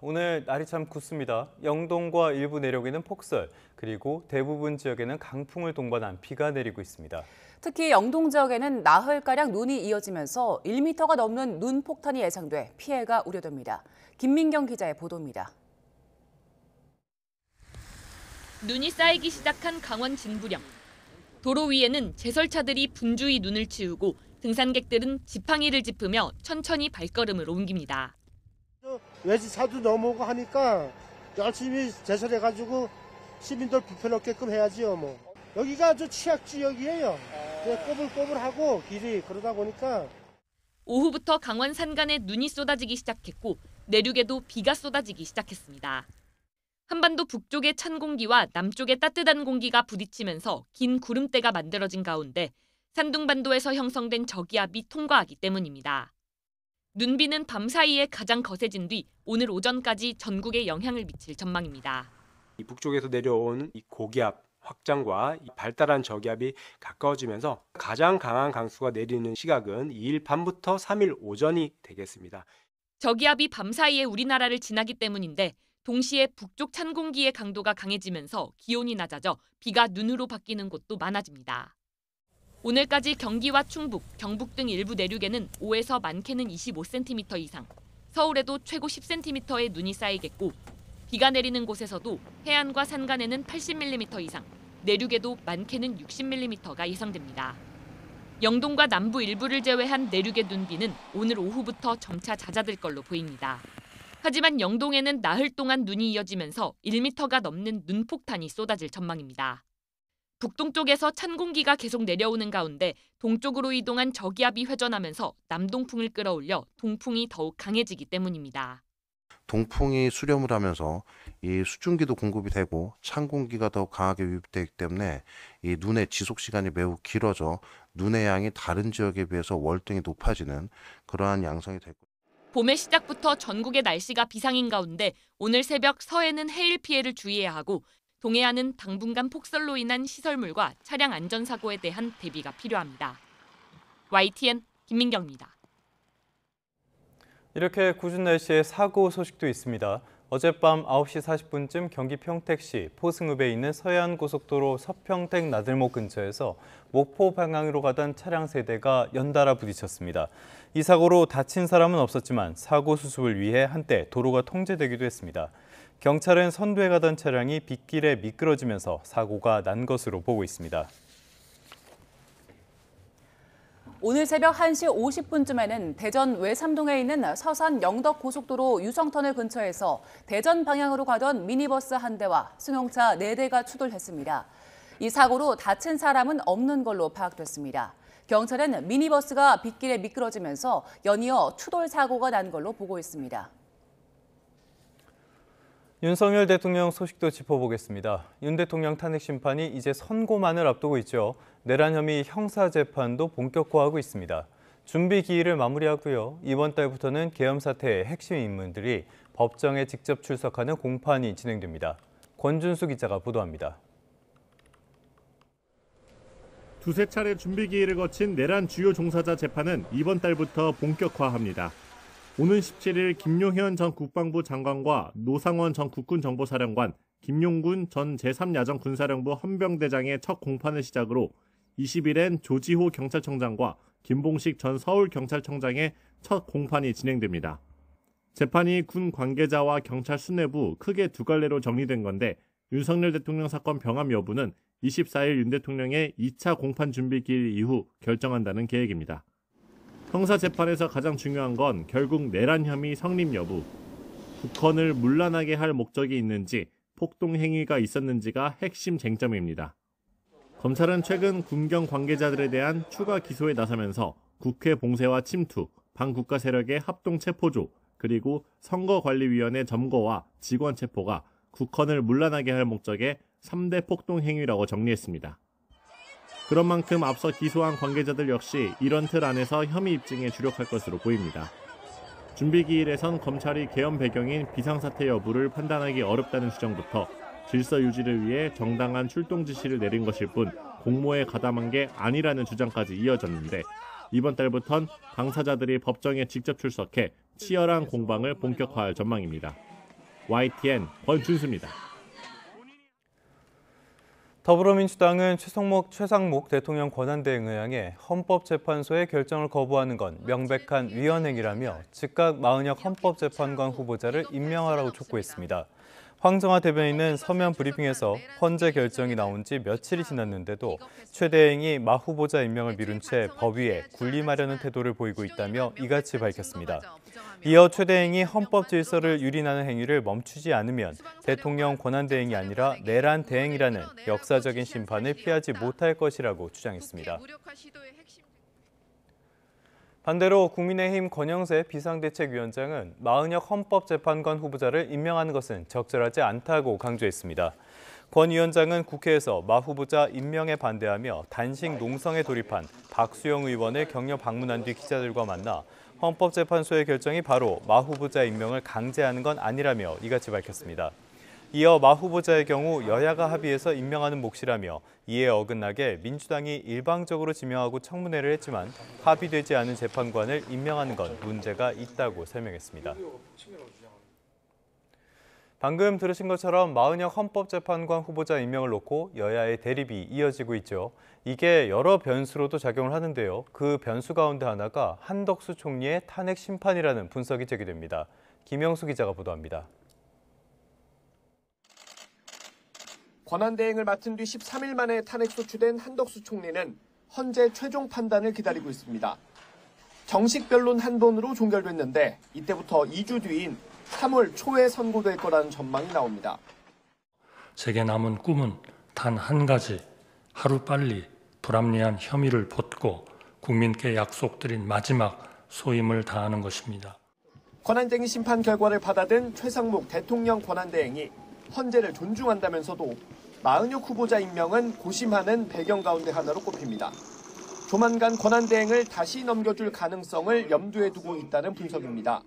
오늘 날이 참 굳습니다. 영동과 일부 내륙에는 폭설, 그리고 대부분 지역에는 강풍을 동반한 비가 내리고 있습니다. 특히 영동 지역에는 나흘가량 눈이 이어지면서 1m가 넘는 눈 폭탄이 예상돼 피해가 우려됩니다. 김민경 기자의 보도입니다. 눈이 쌓이기 시작한 강원 진부령. 도로 위에는 제설차들이 분주히 눈을 치우고 등산객들은 지팡이를 짚으며 천천히 발걸음을 옮깁니다. 외지차도 넘어오고 하니까 열심히 제설해가지고 시민들 불편없게끔 해야지요. 뭐. 여기가 아주 취약 지역이에요. 꼬불꼬불하고 길이 그러다 보니까. 오후부터 강원 산간에 눈이 쏟아지기 시작했고 내륙에도 비가 쏟아지기 시작했습니다. 한반도 북쪽의 찬 공기와 남쪽의 따뜻한 공기가 부딪히면서 긴 구름대가 만들어진 가운데 산둥반도에서 형성된 저기압이 통과하기 때문입니다. 눈비는 밤 사이에 가장 거세진 뒤 오늘 오전까지 전국에 영향을 미칠 전망입니다. 이 북쪽에서 내려온 이 고기압 확장과 이 발달한 저기압이 가까워지면서 가장 강한 강수가 내리는 시각은 2일 밤부터 3일 오전이 되겠습니다. 저기압이 밤 사이에 우리나라를 지나기 때문인데 동시에 북쪽 찬 공기의 강도가 강해지면서 기온이 낮아져 비가 눈으로 바뀌는 곳도 많아집니다. 오늘까지 경기와 충북, 경북 등 일부 내륙에는 5에서 많게는 25cm 이상, 서울에도 최고 10cm의 눈이 쌓이겠고 비가 내리는 곳에서도 해안과 산간에는 80mm 이상, 내륙에도 많게는 60mm가 예상됩니다. 영동과 남부 일부를 제외한 내륙의 눈비는 오늘 오후부터 점차 잦아들 걸로 보입니다. 하지만 영동에는 나흘 동안 눈이 이어지면서 1m가 넘는 눈폭탄이 쏟아질 전망입니다. 북동쪽에서 찬 공기가 계속 내려오는 가운데 동쪽으로 이동한 저기압이 회전하면서 남동풍을 끌어올려 동풍이 더욱 강해지기 때문입니다. 동풍이 수렴을 하면서 이 수증기도 공급이 되고 찬 공기가 더 강하게 유입되기 때문에 이 눈의 지속 시간이 매우 길어져 눈의 양이 다른 지역에 비해서 월등히 높아지는 그러한 양상이 될 겁니다. 봄의 시작부터 전국의 날씨가 비상인 가운데 오늘 새벽 서해는 해일 피해를 주의해야 하고 동해안은 당분간 폭설로 인한 시설물과 차량 안전사고에 대한 대비가 필요합니다. YTN 김민경입니다. 이렇게 궂은 날씨에 사고 소식도 있습니다. 어젯밤 9시 40분쯤 경기 평택시 포승읍에 있는 서해안고속도로 서평택 나들목 근처에서 목포 방향으로 가던 차량 3대가 연달아 부딪혔습니다. 이 사고로 다친 사람은 없었지만 사고 수습을 위해 한때 도로가 통제되기도 했습니다. 경찰은 선두에 가던 차량이 빗길에 미끄러지면서 사고가 난 것으로 보고 있습니다. 오늘 새벽 1시 50분쯤에는 대전 외삼동에 있는 서산 영덕고속도로 유성터널 근처에서 대전 방향으로 가던 미니버스 한 대와 승용차 4대가 추돌했습니다. 이 사고로 다친 사람은 없는 걸로 파악됐습니다. 경찰은 미니버스가 빗길에 미끄러지면서 연이어 추돌 사고가 난 걸로 보고 있습니다. 윤석열 대통령 소식도 짚어보겠습니다. 윤 대통령 탄핵 심판이 이제 선고만을 앞두고 있죠. 내란 혐의 형사재판도 본격화하고 있습니다. 준비 기일을 마무리하고요. 이번 달부터는 계엄 사태의 핵심 인물들이 법정에 직접 출석하는 공판이 진행됩니다. 권준수 기자가 보도합니다. 두세 차례 준비 기일을 거친 내란 주요 종사자 재판은 이번 달부터 본격화합니다. 오는 17일 김용현 전 국방부 장관과 노상원 전 국군정보사령관, 김용군 전 제3야전군사령부 헌병대장의 첫 공판을 시작으로 20일엔 조지호 경찰청장과 김봉식 전 서울경찰청장의 첫 공판이 진행됩니다. 재판이 군 관계자와 경찰 수뇌부 크게 두 갈래로 정리된 건데 윤석열 대통령 사건 병합 여부는 24일 윤 대통령의 2차 공판 준비 기일 이후 결정한다는 계획입니다. 형사재판에서 가장 중요한 건 결국 내란 혐의 성립 여부, 국헌을 문란하게 할 목적이 있는지, 폭동 행위가 있었는지가 핵심 쟁점입니다. 검찰은 최근 군경 관계자들에 대한 추가 기소에 나서면서 국회 봉쇄와 침투, 반국가 세력의 합동 체포조, 그리고 선거관리위원회 점거와 직원 체포가 국헌을 문란하게 할 목적의 3대 폭동 행위라고 정리했습니다. 그런 만큼 앞서 기소한 관계자들 역시 이런 틀 안에서 혐의 입증에 주력할 것으로 보입니다. 준비기일에선 검찰이 계엄 배경인 비상사태 여부를 판단하기 어렵다는 주장부터 질서 유지를 위해 정당한 출동 지시를 내린 것일 뿐 공모에 가담한 게 아니라는 주장까지 이어졌는데 이번 달부턴 당사자들이 법정에 직접 출석해 치열한 공방을 본격화할 전망입니다. YTN 권준수입니다. 더불어민주당은 최상목 대통령 권한대행을 향해 헌법재판소의 결정을 거부하는 건 명백한 위헌행위라며 즉각 마은혁 헌법재판관 후보자를 임명하라고 촉구했습니다. 황정화 대변인은 서면 브리핑에서 헌재 결정이 나온 지 며칠이 지났는데도 최 대행이 마 후보자 임명을 미룬 채 법위에 군림하려는 태도를 보이고 있다며 이같이 밝혔습니다. 이어 최 대행이 헌법 질서를 유린하는 행위를 멈추지 않으면 대통령 권한대행이 아니라 내란 대행이라는 역사적인 심판을 피하지 못할 것이라고 주장했습니다. 반대로 국민의힘 권영세 비상대책위원장은 마은혁 헌법재판관 후보자를 임명하는 것은 적절하지 않다고 강조했습니다. 권 위원장은 국회에서 마 후보자 임명에 반대하며 단식 농성에 돌입한 박수영 의원을 격려 방문한 뒤 기자들과 만나 헌법재판소의 결정이 바로 마 후보자 임명을 강제하는 건 아니라며 이같이 밝혔습니다. 이어 마 후보자의 경우 여야가 합의해서 임명하는 몫이라며 이에 어긋나게 민주당이 일방적으로 지명하고 청문회를 했지만 합의되지 않은 재판관을 임명하는 건 문제가 있다고 설명했습니다. 방금 들으신 것처럼 마은혁 헌법재판관 후보자 임명을 놓고 여야의 대립이 이어지고 있죠. 이게 여러 변수로도 작용을 하는데요. 그 변수 가운데 하나가 한덕수 총리의 탄핵 심판이라는 분석이 제기됩니다. 김영수 기자가 보도합니다. 권한대행을 맡은 뒤 13일 만에 탄핵 소추된 한덕수 총리는 헌재 최종 판단을 기다리고 있습니다. 정식 변론 한 번으로 종결됐는데 이때부터 2주 뒤인 3월 초에 선고될 거라는 전망이 나옵니다. 제게 남은 꿈은 단 한 가지, 하루빨리 불합리한 혐의를 벗고 국민께 약속드린 마지막 소임을 다하는 것입니다. 권한쟁의 심판 결과를 받아든 최상목 대통령 권한대행이 헌재를 존중한다면서도 마은혁 후보자 임명은 고심하는 배경 가운데 하나로 꼽힙니다. 조만간 권한대행을 다시 넘겨줄 가능성을 염두에 두고 있다는 분석입니다.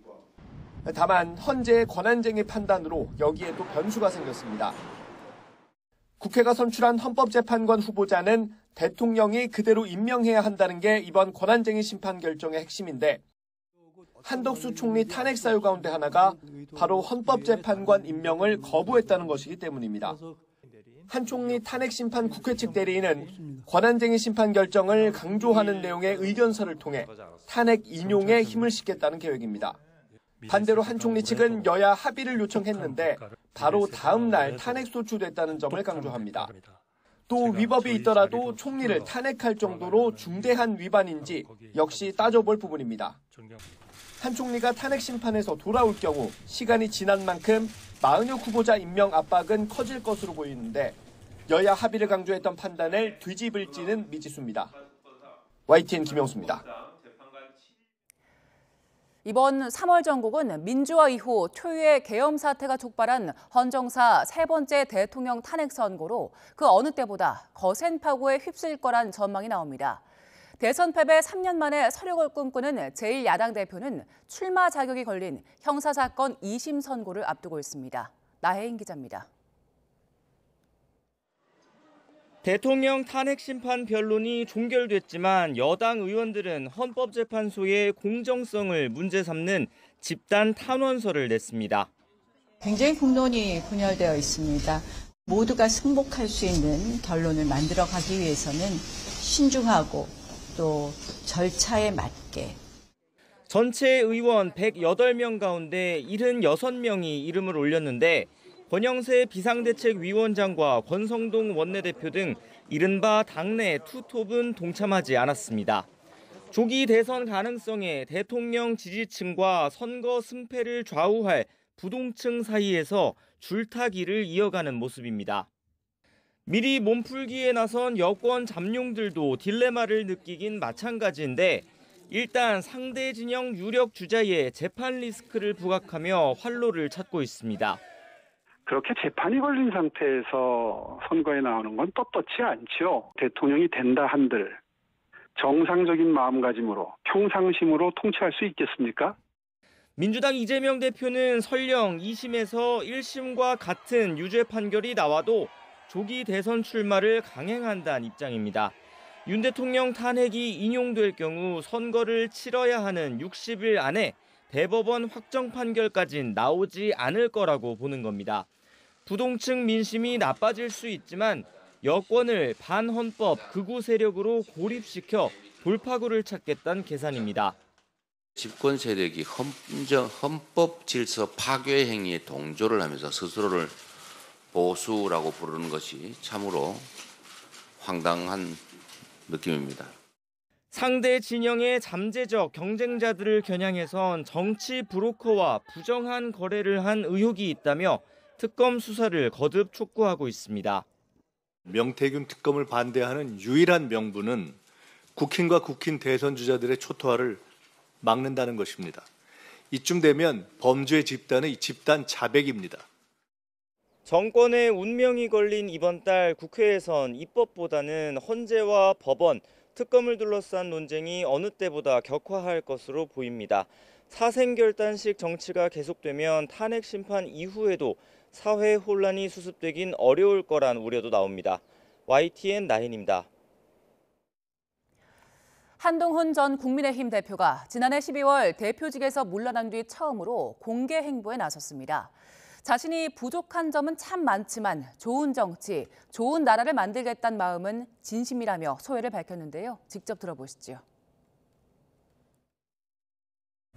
다만 헌재의 권한쟁의 판단으로 여기에도 변수가 생겼습니다. 국회가 선출한 헌법재판관 후보자는 대통령이 그대로 임명해야 한다는 게 이번 권한쟁의 심판 결정의 핵심인데 한덕수 총리 탄핵 사유 가운데 하나가 바로 헌법재판관 임명을 거부했다는 것이기 때문입니다. 한 총리 탄핵 심판 국회 측 대리인은 권한쟁의 심판 결정을 강조하는 내용의 의견서를 통해 탄핵 인용에 힘을 싣겠다는 계획입니다. 반대로 한 총리 측은 여야 합의를 요청했는데 바로 다음 날 탄핵 소추됐다는 점을 강조합니다. 또 위법이 있더라도 총리를 탄핵할 정도로 중대한 위반인지 역시 따져볼 부분입니다. 한 총리가 탄핵 심판에서 돌아올 경우 시간이 지난 만큼 마은혁 후보자 임명 압박은 커질 것으로 보이는데 여야 합의를 강조했던 판단을 뒤집을지는 미지수입니다. YTN 김영수입니다. 이번 3월 전국은 민주화 이후 초유의 계엄 사태가 촉발한 헌정사 세 번째 대통령 탄핵 선고로 그 어느 때보다 거센 파고에 휩쓸릴 거란 전망이 나옵니다. 대선 패배 3년 만에 서력을 꿈꾸는 제1야당 대표는 출마 자격이 걸린 형사사건 2심 선고를 앞두고 있습니다. 나혜인 기자입니다. 대통령 탄핵 심판 변론이 종결됐지만 여당 의원들은 헌법재판소의 공정성을 문제 삼는 집단 탄원서를 냈습니다. 굉장히 국론이 분열되어 있습니다. 모두가 승복할 수 있는 결론을 만들어가기 위해서는 신중하고 또 절차에 맞게. 전체 의원 108명 가운데 76명이 이름을 올렸는데 권영세 비상대책위원장과 권성동 원내대표 등 이른바 당내 투톱은 동참하지 않았습니다. 조기 대선 가능성에 대통령 지지층과 선거 승패를 좌우할 부동층 사이에서 줄타기를 이어가는 모습입니다. 미리 몸풀기에 나선 여권 잠룡들도 딜레마를 느끼긴 마찬가지인데 일단 상대 진영 유력 주자에 재판 리스크를 부각하며 활로를 찾고 있습니다. 그렇게 재판이 걸린 상태에서 선거에 나오는 건 떳떳지 않죠. 대통령이 된다 한들 정상적인 마음가짐으로 평상심으로 통치할 수 있겠습니까? 민주당 이재명 대표는 설령 2심에서 1심과 같은 유죄 판결이 나와도 조기 대선 출마를 강행한다는 입장입니다. 윤 대통령 탄핵이 인용될 경우 선거를 치러야 하는 60일 안에 대법원 확정 판결까진 나오지 않을 거라고 보는 겁니다. 부동층 민심이 나빠질 수 있지만 여권을 반헌법 극우 세력으로 고립시켜 돌파구를 찾겠다는 계산입니다. 집권 세력이 헌법 질서 파괴 행위에 동조를 하면서 스스로를 보수라고 부르는 것이 참으로 황당한 느낌입니다. 상대 진영의 잠재적 경쟁자들을 겨냥해선 정치 브로커와 부정한 거래를 한 의혹이 있다며 특검 수사를 거듭 촉구하고 있습니다. 명태균 특검을 반대하는 유일한 명분은 국힘과 국힘 대선 주자들의 초토화를 막는다는 것입니다. 이쯤 되면 범죄 집단의 집단 자백입니다. 정권의 운명이 걸린 이번 달 국회에선 입법보다는 헌재와 법원, 특검을 둘러싼 논쟁이 어느 때보다 격화할 것으로 보입니다. 사생결단식 정치가 계속되면 탄핵 심판 이후에도 사회 혼란이 수습되긴 어려울 거란 우려도 나옵니다. YTN 나인입니다. 한동훈 전 국민의힘 대표가 지난해 12월 대표직에서 물러난 뒤 처음으로 공개 행보에 나섰습니다. 자신이 부족한 점은 참 많지만 좋은 정치, 좋은 나라를 만들겠다는 마음은 진심이라며 소회를 밝혔는데요. 직접 들어보시죠.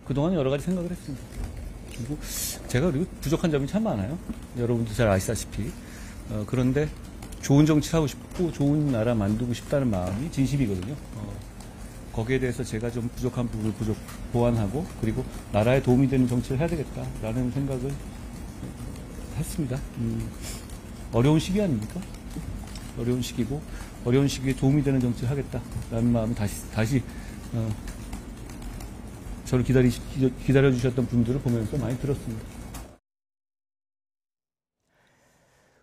그동안 여러 가지 생각을 했습니다. 그리고 제가 부족한 점이 참 많아요. 여러분도 잘 아시다시피. 그런데 좋은 정치 하고 싶고 좋은 나라 만들고 싶다는 마음이 진심이거든요. 거기에 대해서 제가 좀 부족한 부분을 보완하고 그리고 나라에 도움이 되는 정치를 해야 되겠다라는 생각을 했습니다. 어려운 시기 아닙니까? 어려운 시기고 어려운 시기에 도움이 되는 정치를 하겠다라는 마음이 다시 저를 기다려주셨던 분들을 보면서 많이 들었습니다.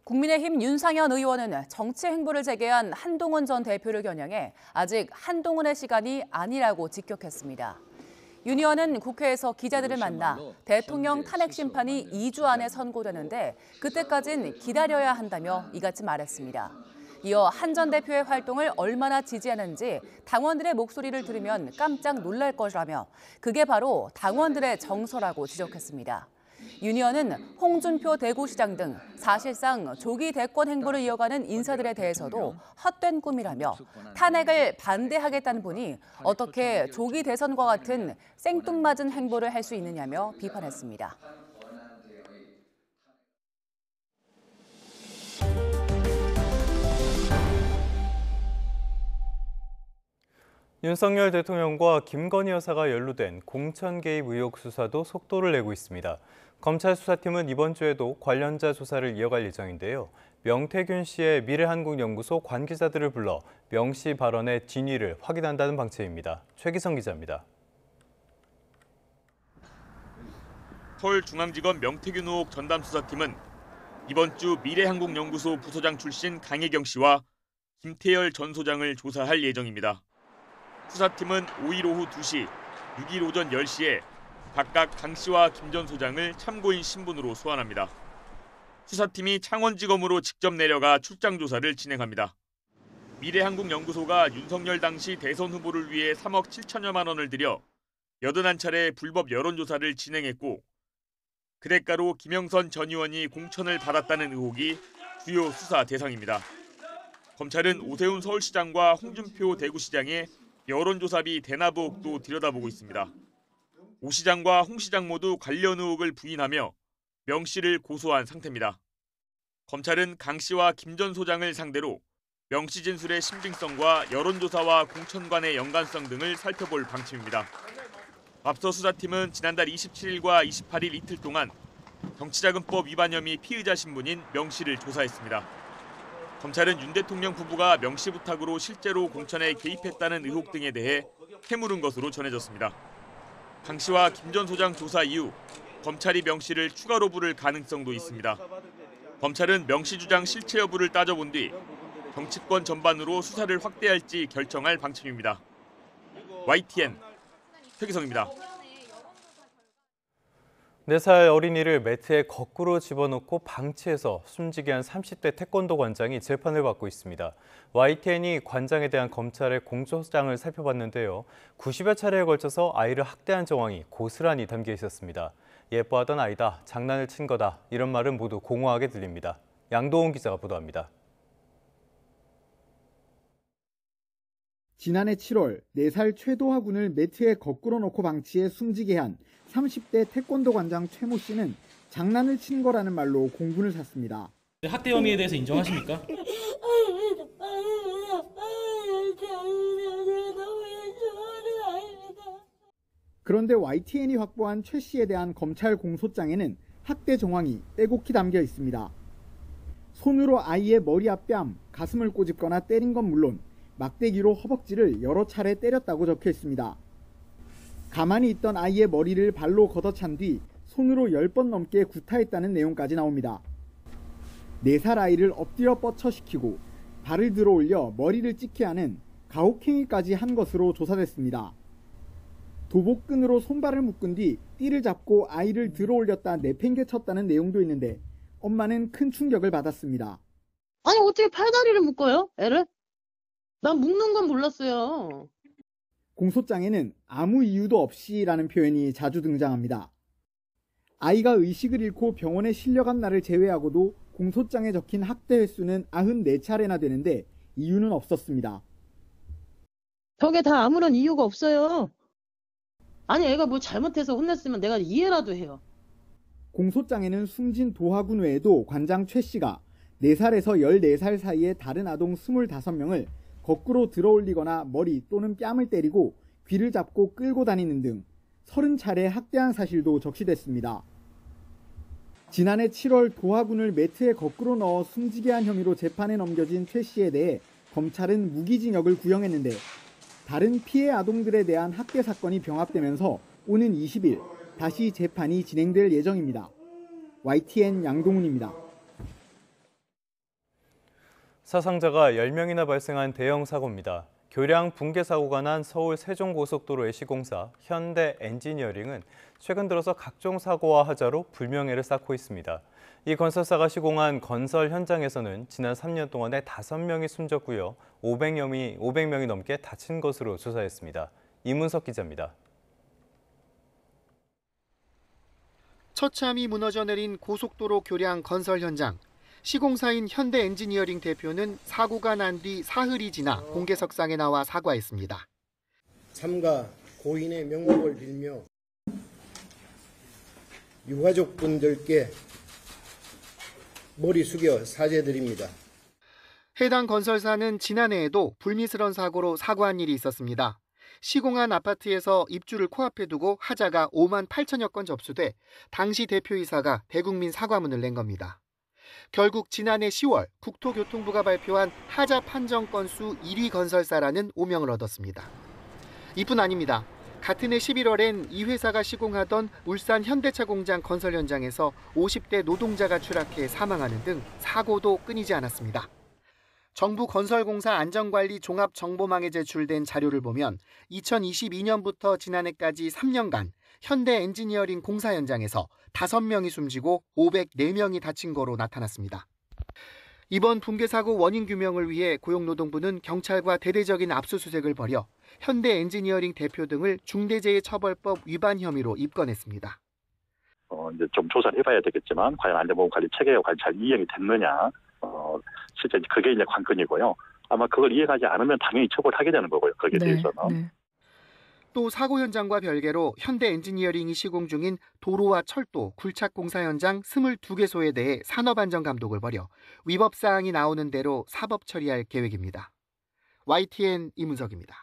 국민의힘 윤상현 의원은 정치 행보를 재개한 한동훈 전 대표를 겨냥해 아직 한동훈의 시간이 아니라고 직격했습니다. 윤 의원은 국회에서 기자들을 만나 대통령 탄핵 심판이 2주 안에 선고되는데 그때까진 기다려야 한다며 이같이 말했습니다. 이어 한 전 대표의 활동을 얼마나 지지하는지 당원들의 목소리를 들으면 깜짝 놀랄 것이라며 그게 바로 당원들의 정서라고 지적했습니다. 윤 의원은 홍준표 대구시장 등 사실상 조기 대권 행보를 이어가는 인사들에 대해서도 헛된 꿈이라며 탄핵을 반대하겠다는 분이 어떻게 조기 대선과 같은 생뚱맞은 행보를 할 수 있느냐며 비판했습니다. 윤석열 대통령과 김건희 여사가 연루된 공천 개입 의혹 수사도 속도를 내고 있습니다. 검찰 수사팀은 이번 주에도 관련자 조사를 이어갈 예정인데요. 명태균 씨의 미래한국연구소 관계자들을 불러 명 씨 발언의 진위를 확인한다는 방침입니다. 최기성 기자입니다. 서울중앙지검 명태균 의혹 전담수사팀은 이번 주 미래한국연구소 부소장 출신 강혜경 씨와 김태열 전 소장을 조사할 예정입니다. 수사팀은 5일 오후 2시, 6일 오전 10시에 각각 강 씨와 김 전 소장을 참고인 신분으로 소환합니다. 수사팀이 창원지검으로 직접 내려가 출장 조사를 진행합니다. 미래한국연구소가 윤석열 당시 대선 후보를 위해 3억 7천여만 원을 들여 81차례 불법 여론조사를 진행했고 그 대가로 김영선 전 의원이 공천을 받았다는 의혹이 주요 수사 대상입니다. 검찰은 오세훈 서울시장과 홍준표 대구시장의 여론조사비 대납 의혹도 들여다보고 있습니다. 오 시장과 홍 시장 모두 관련 의혹을 부인하며 명 씨를 고소한 상태입니다. 검찰은 강 씨와 김 전 소장을 상대로 명 씨 진술의 신빙성과 여론조사와 공천 간의 연관성 등을 살펴볼 방침입니다. 앞서 수사팀은 지난달 27일과 28일 이틀 동안 정치자금법 위반 혐의 피의자 신분인 명 씨를 조사했습니다. 검찰은 윤 대통령 부부가 명 씨 부탁으로 실제로 공천에 개입했다는 의혹 등에 대해 캐물은 것으로 전해졌습니다. 강 씨와 김 전 소장 조사 이후 검찰이 명 씨를 추가로 부를 가능성도 있습니다. 검찰은 명 씨 주장 실체 여부를 따져본 뒤 정치권 전반으로 수사를 확대할지 결정할 방침입니다. YTN 최기성입니다. 4살 어린이를 매트에 거꾸로 집어넣고 방치해서 숨지게 한 30대 태권도 관장이 재판을 받고 있습니다. YTN이 관장에 대한 검찰의 공소장을 살펴봤는데요. 90여 차례에 걸쳐서 아이를 학대한 정황이 고스란히 담겨 있었습니다. 예뻐하던 아이다, 장난을 친 거다, 이런 말은 모두 공허하게 들립니다. 양도훈 기자가 보도합니다. 지난해 7월 4살 최도하 군을 매트에 거꾸로 놓고 방치해 숨지게 한 30대 태권도 관장 최모 씨는 장난을 친 거라는 말로 공분을 샀습니다. 학대 혐의에 대해서 인정하십니까? 그런데 YTN이 확보한 최 씨에 대한 검찰 공소장에는 학대 정황이 빼곡히 담겨 있습니다. 손으로 아이의 머리 앞 뺨, 가슴을 꼬집거나 때린 건 물론 막대기로 허벅지를 여러 차례 때렸다고 적혀 있습니다. 가만히 있던 아이의 머리를 발로 걷어찬 뒤 손으로 10번 넘게 구타했다는 내용까지 나옵니다. 4살 아이를 엎드려 뻗쳐시키고 발을 들어 올려 머리를 찍게 하는 가혹행위까지 한 것으로 조사됐습니다. 도복끈으로 손발을 묶은 뒤 띠를 잡고 아이를 들어 올렸다 내팽개쳤다는 내용도 있는데 엄마는 큰 충격을 받았습니다. 아니 어떻게 팔다리를 묶어요? 애를? 난 묶는 건 몰랐어요. 공소장에는 아무 이유도 없이라는 표현이 자주 등장합니다. 아이가 의식을 잃고 병원에 실려간 날을 제외하고도 공소장에 적힌 학대 횟수는 94차례나 되는데 이유는 없었습니다. 저게 다 아무런 이유가 없어요. 아니 애가 뭐 잘못해서 혼냈으면 내가 이해라도 해요. 공소장에는 숨진 도하군 외에도 관장 최 씨가 4살에서 14살 사이의 다른 아동 25명을 거꾸로 들어올리거나 머리 또는 뺨을 때리고 귀를 잡고 끌고 다니는 등 30차례 학대한 사실도 적시됐습니다. 지난해 7월 도하군을 매트에 거꾸로 넣어 숨지게 한 혐의로 재판에 넘겨진 최 씨에 대해 검찰은 무기징역을 구형했는데 다른 피해 아동들에 대한 학대 사건이 병합되면서 오는 20일 다시 재판이 진행될 예정입니다. YTN 양동훈입니다. 사상자가 10명이나 발생한 대형 사고입니다. 교량 붕괴 사고가 난 서울 세종고속도로의 시공사 현대 엔지니어링은 최근 들어서 각종 사고와 하자로 불명예를 쌓고 있습니다. 이 건설사가 시공한 건설 현장에서는 지난 3년 동안에 5명이 숨졌고요. 500명이 넘게 다친 것으로 조사했습니다. 이문석 기자입니다. 처참히 무너져 내린 고속도로 교량 건설 현장. 시공사인 현대 엔지니어링 대표는 사고가 난 뒤 사흘이 지나 공개석상에 나와 사과했습니다. 삼가 고인의 명복을 빌며 유가족분들께 머리 숙여 사죄드립니다. 해당 건설사는 지난해에도 불미스러운 사고로 사고한 일이 있었습니다. 시공한 아파트에서 입주를 코앞에 두고 하자가 5만 8천여 건 접수돼 당시 대표이사가 대국민 사과문을 낸 겁니다. 결국 지난해 10월 국토교통부가 발표한 하자 판정 건수 1위 건설사라는 오명을 얻었습니다. 이뿐 아닙니다. 같은 해 11월엔 이 회사가 시공하던 울산 현대차 공장 건설 현장에서 50대 노동자가 추락해 사망하는 등 사고도 끊이지 않았습니다. 정부 건설공사 안전관리 종합정보망에 제출된 자료를 보면 2022년부터 지난해까지 3년간 현대 엔지니어링 공사 현장에서 5명이 숨지고 504명이 다친 거로 나타났습니다. 이번 붕괴 사고 원인 규명을 위해 고용노동부는 경찰과 대대적인 압수수색을 벌여 현대 엔지니어링 대표 등을 중대재해처벌법 위반 혐의로 입건했습니다. 이제 좀 조사를 해봐야 되겠지만 과연 안전보건 관리 체계가 과연 잘 이행이 됐느냐, 실제 그게 이제 관건이고요. 아마 그걸 이해하지 않으면 당연히 처벌하게 되는 거고요. 거기에 대해서는. 또 사고 현장과 별개로 현대 엔지니어링이 시공 중인 도로와 철도, 굴착 공사 현장 22개소에 대해 산업안전 감독을 벌여 위법 사항이 나오는 대로 사법 처리할 계획입니다. YTN 이문석입니다.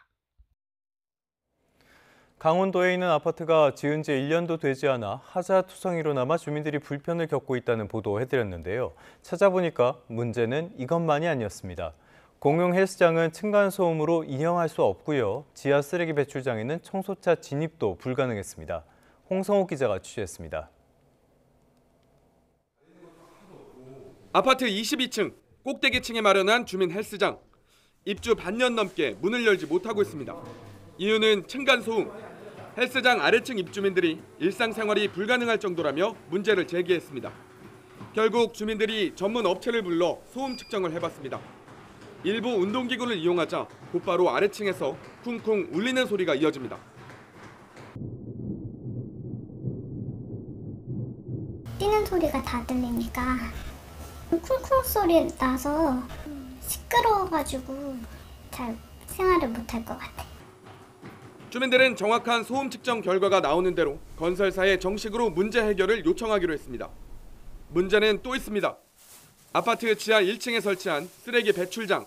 강원도에 있는 아파트가 지은 지 1년도 되지 않아 하자 투성이로 남아 주민들이 불편을 겪고 있다는 보도해드렸는데요. 찾아보니까 문제는 이것만이 아니었습니다. 공용 헬스장은 층간소음으로 이용할 수 없고요. 지하 쓰레기 배출장에는 청소차 진입도 불가능했습니다. 홍성호 기자가 취재했습니다. 아파트 22층 꼭대기층에 마련한 주민 헬스장. 입주 반년 넘게 문을 열지 못하고 있습니다. 이유는 층간소음. 헬스장 아래층 입주민들이 일상생활이 불가능할 정도라며 문제를 제기했습니다. 결국 주민들이 전문 업체를 불러 소음 측정을 해봤습니다. 일부 운동기구를 이용하자 곧바로 아래층에서 쿵쿵 울리는 소리가 이어집니다. 뛰는 소리가 다 들리니까 쿵쿵 소리 나서 시끄러워가지고 잘 생활을 못할 것 같아. 주민들은 정확한 소음 측정 결과가 나오는 대로 건설사에 정식으로 문제 해결을 요청하기로 했습니다. 문제는 또 있습니다. 아파트 지하 1층에 설치한 쓰레기 배출장.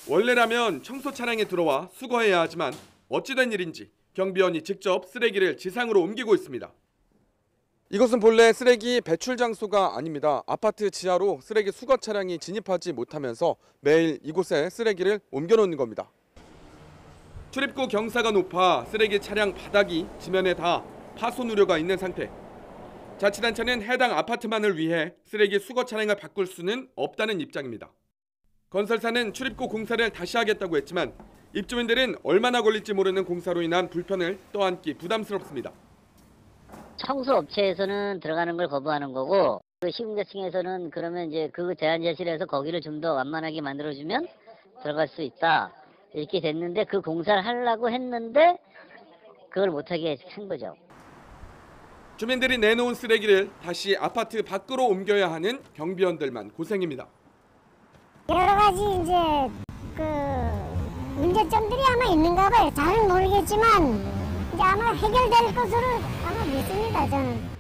원래라면 청소 차량이 들어와 수거해야 하지만 어찌된 일인지 경비원이 직접 쓰레기를 지상으로 옮기고 있습니다. 이것은 본래 쓰레기 배출 장소가 아닙니다. 아파트 지하로 쓰레기 수거 차량이 진입하지 못하면서 매일 이곳에 쓰레기를 옮겨놓는 겁니다. 출입구 경사가 높아 쓰레기 차량 바닥이 지면에 다 파손 우려가 있는 상태. 자치단체는 해당 아파트만을 위해 쓰레기 수거 차량을 바꿀 수는 없다는 입장입니다. 건설사는 출입구 공사를 다시 하겠다고 했지만 입주민들은 얼마나 걸릴지 모르는 공사로 인한 불편을 떠안기 부담스럽습니다. 청소업체에서는 들어가는 걸 거부하는 거고 그 시공자층에서는 그러면 이제 그 제한 제시를 해서 거기를 좀 더 완만하게 만들어주면 들어갈 수 있다. 이렇게 됐는데 그 공사를 하려고 했는데 그걸 못하게 한 거죠. 주민들이 내놓은 쓰레기를 다시 아파트 밖으로 옮겨야 하는 경비원들만 고생입니다. 여러 가지 이제 그 문제점들이 아마 있는가 봐요. 잘은 모르겠지만 이제 아마 해결될 것으로 아마 믿습니다. 저는.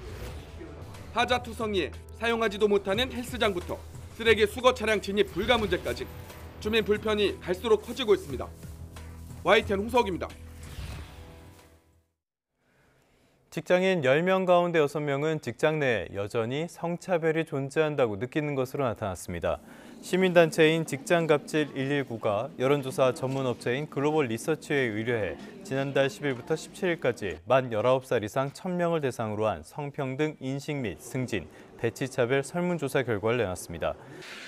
하자투성이에 사용하지도 못하는 헬스장부터 쓰레기 수거 차량 진입 불가 문제까지 주민 불편이 갈수록 커지고 있습니다. YTN 홍석입니다. 직장인 10명 가운데 6명은 직장 내에 여전히 성차별이 존재한다고 느끼는 것으로 나타났습니다. 시민단체인 직장갑질 119가 여론조사 전문업체인 글로벌 리서치에 의뢰해 지난달 10일부터 17일까지 만 19살 이상 1000명을 대상으로 한 성평등 인식 및 승진, 배치차별 설문조사 결과를 내놨습니다.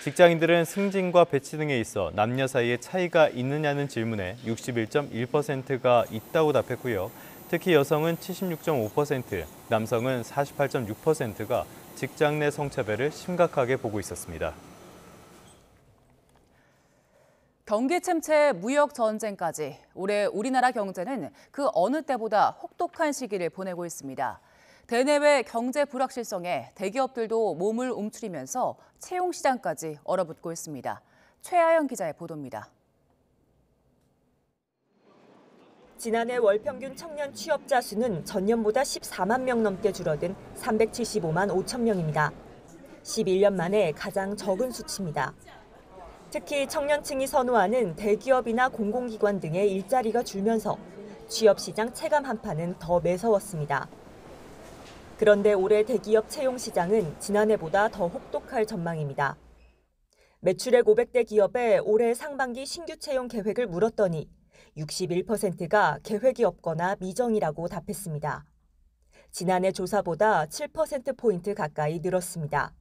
직장인들은 승진과 배치 등에 있어 남녀 사이에 차이가 있느냐는 질문에 61.1%가 있다고 답했고요. 특히 여성은 76.5%, 남성은 48.6%가 직장 내 성차별을 심각하게 보고 있었습니다. 경기 침체, 무역 전쟁까지 올해 우리나라 경제는 그 어느 때보다 혹독한 시기를 보내고 있습니다. 대내외 경제 불확실성에 대기업들도 몸을 움츠리면서 채용 시장까지 얼어붙고 있습니다. 최하영 기자의 보도입니다. 지난해 월 평균 청년 취업자 수는 전년보다 14만 명 넘게 줄어든 375만 5천 명입니다. 11년 만에 가장 적은 수치입니다. 특히 청년층이 선호하는 대기업이나 공공기관 등의 일자리가 줄면서 취업시장 체감 한파는 더 매서웠습니다. 그런데 올해 대기업 채용 시장은 지난해보다 더 혹독할 전망입니다. 매출액 500대 기업에 올해 상반기 신규 채용 계획을 물었더니 61%가 계획이 없거나 미정이라고 답했습니다. 지난해 조사보다 7%포인트 가까이 늘었습니다.